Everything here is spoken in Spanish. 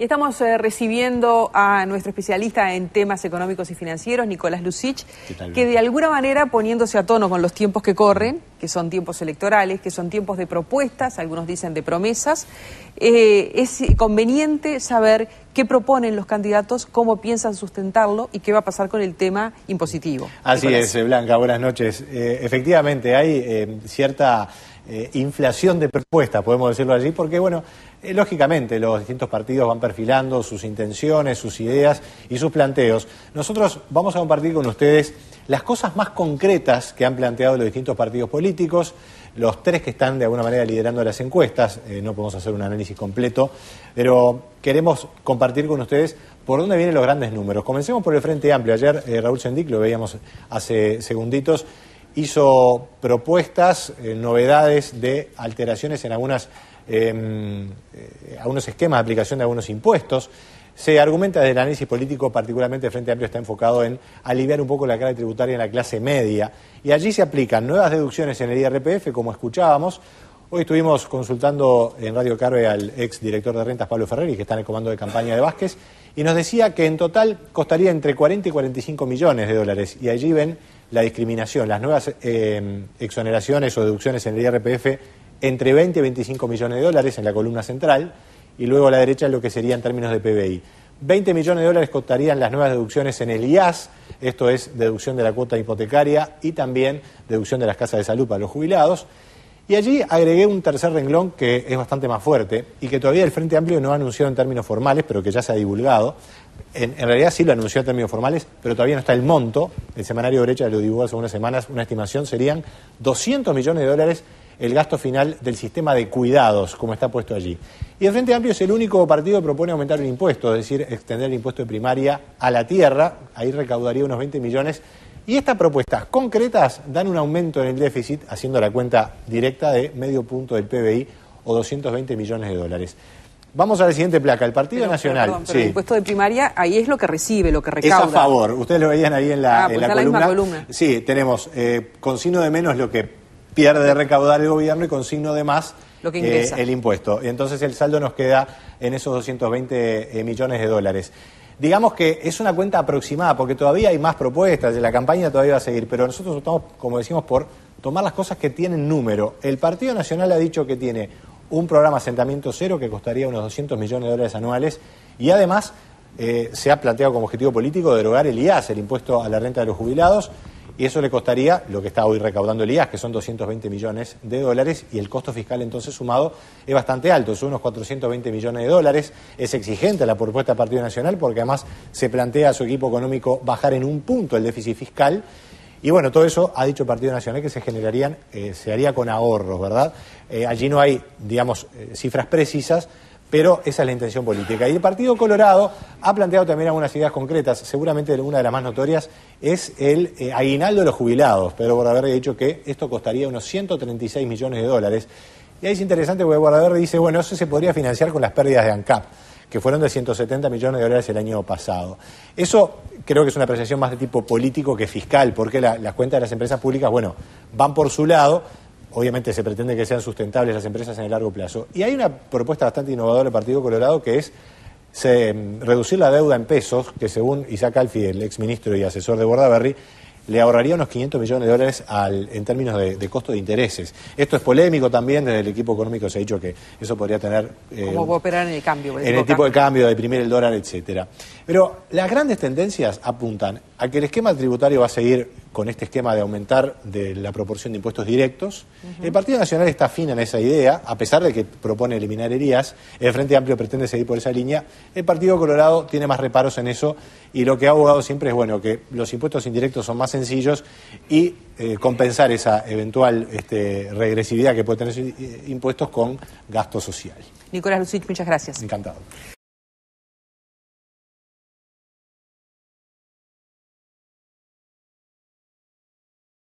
Y estamos recibiendo a nuestro especialista en temas económicos y financieros, Nicolás Lussich, que de alguna manera, poniéndose a tono con los tiempos que corren, que son tiempos electorales, que son tiempos de propuestas, algunos dicen de promesas, es conveniente saber qué proponen los candidatos, cómo piensan sustentarlo y qué va a pasar con el tema impositivo. Así Nicolás. es, Blanca, buenas noches. Efectivamente, hay cierta inflación de propuestas, podemos decirlo allí, porque, bueno, lógicamente los distintos partidos van perfilando sus intenciones, sus ideas y sus planteos. Nosotros vamos a compartir con ustedes las cosas más concretas que han planteado los distintos partidos políticos, los tres que están de alguna manera liderando las encuestas. No podemos hacer un análisis completo, pero queremos compartir con ustedes por dónde vienen los grandes números. Comencemos por el Frente Amplio. Ayer Raúl Sendic, lo veíamos hace segunditos, hizo propuestas, novedades de alteraciones en algunos esquemas de aplicación de algunos impuestos. Se argumenta desde el análisis político, particularmente el Frente Amplio está enfocado en aliviar un poco la carga tributaria en la clase media. Y allí se aplican nuevas deducciones en el IRPF, como escuchábamos. Hoy estuvimos consultando en Radio Carve al ex director de rentas, Pablo Ferreri, que está en el comando de campaña de Vázquez, y nos decía que en total costaría entre 40 y 45 millones de dólares. Y allí ven la discriminación, las nuevas exoneraciones o deducciones en el IRPF entre 20 y 25 millones de dólares en la columna central, y luego a la derecha lo que sería en términos de PBI. 20 millones de dólares costarían las nuevas deducciones en el IAS, esto es deducción de la cuota hipotecaria y también deducción de las casas de salud para los jubilados. Y allí agregué un tercer renglón que es bastante más fuerte y que todavía el Frente Amplio no ha anunciado en términos formales, pero que ya se ha divulgado. En realidad sí lo anunció en términos formales, pero todavía no está el monto. El semanario Brecha lo divulgó hace unas semanas. Una estimación serían 200 millones de dólares el gasto final del sistema de cuidados, como está puesto allí. Y el Frente Amplio es el único partido que propone aumentar el impuesto, es decir, extender el impuesto de primaria a la tierra. Ahí recaudaría unos 20 millones. Y estas propuestas concretas dan un aumento en el déficit, haciendo la cuenta directa, de medio punto del PBI o 220 millones de dólares. Vamos a la siguiente placa. El Partido Nacional. Perdón, pero el impuesto de primaria, ahí es lo que recibe, lo que recauda. Es a favor. Ustedes lo veían ahí en la, pues en la la columna. misma columna. Sí, tenemos con signo de menos lo que pierde de recaudar el gobierno y con signo de más lo que ingresa. El impuesto. Y entonces el saldo nos queda en esos 220 millones de dólares. Digamos que es una cuenta aproximada, porque todavía hay más propuestas, la campaña todavía va a seguir, pero nosotros estamos, como decimos, por tomar las cosas que tienen número. El Partido Nacional ha dicho que tiene un programa Asentamiento Cero que costaría unos 200 millones de dólares anuales y además se ha planteado como objetivo político derogar el IAS, el impuesto a la renta de los jubilados, y eso le costaría lo que está hoy recaudando el IAS, que son 220 millones de dólares, y el costo fiscal entonces sumado es bastante alto, son unos 420 millones de dólares. Es exigente la propuesta del Partido Nacional porque además se plantea a su equipo económico bajar en un punto el déficit fiscal. Y bueno, todo eso ha dicho el Partido Nacional que se haría con ahorros, ¿verdad? Allí no hay, digamos, cifras precisas, pero esa es la intención política. Y el Partido Colorado ha planteado también algunas ideas concretas. Seguramente una de las más notorias es el aguinaldo de los jubilados. Pedro Bordaberry ha dicho que esto costaría unos 136 millones de dólares. Y ahí es interesante porque Bordaberry dice, bueno, eso se podría financiar con las pérdidas de ANCAP, que fueron de 170 millones de dólares el año pasado. Eso creo que es una apreciación más de tipo político que fiscal, porque las cuentas de las empresas públicas, bueno, van por su lado. Obviamente se pretende que sean sustentables las empresas en el largo plazo. Y hay una propuesta bastante innovadora del Partido Colorado que es reducir la deuda en pesos, que según Isaac Alfi, el exministro y asesor de Bordaberry, le ahorraría unos 500 millones de dólares en términos de costo de intereses. Esto es polémico también, desde el equipo económico se ha dicho que eso podría tener... ¿Cómo va a operar en el cambio? En el tipo de cambio, deprimir el dólar, etcétera. Pero las grandes tendencias apuntan a que el esquema tributario va a seguir con este esquema de aumentar de la proporción de impuestos directos. El Partido Nacional está afín en esa idea, a pesar de que propone eliminar el IAS. El Frente Amplio pretende seguir por esa línea. El Partido Colorado tiene más reparos en eso y lo que ha abogado siempre es, bueno, que los impuestos indirectos son más sencillos y compensar esa eventual regresividad que puede tener esos impuestos con gasto social. Nicolás Lussich, muchas gracias. Encantado.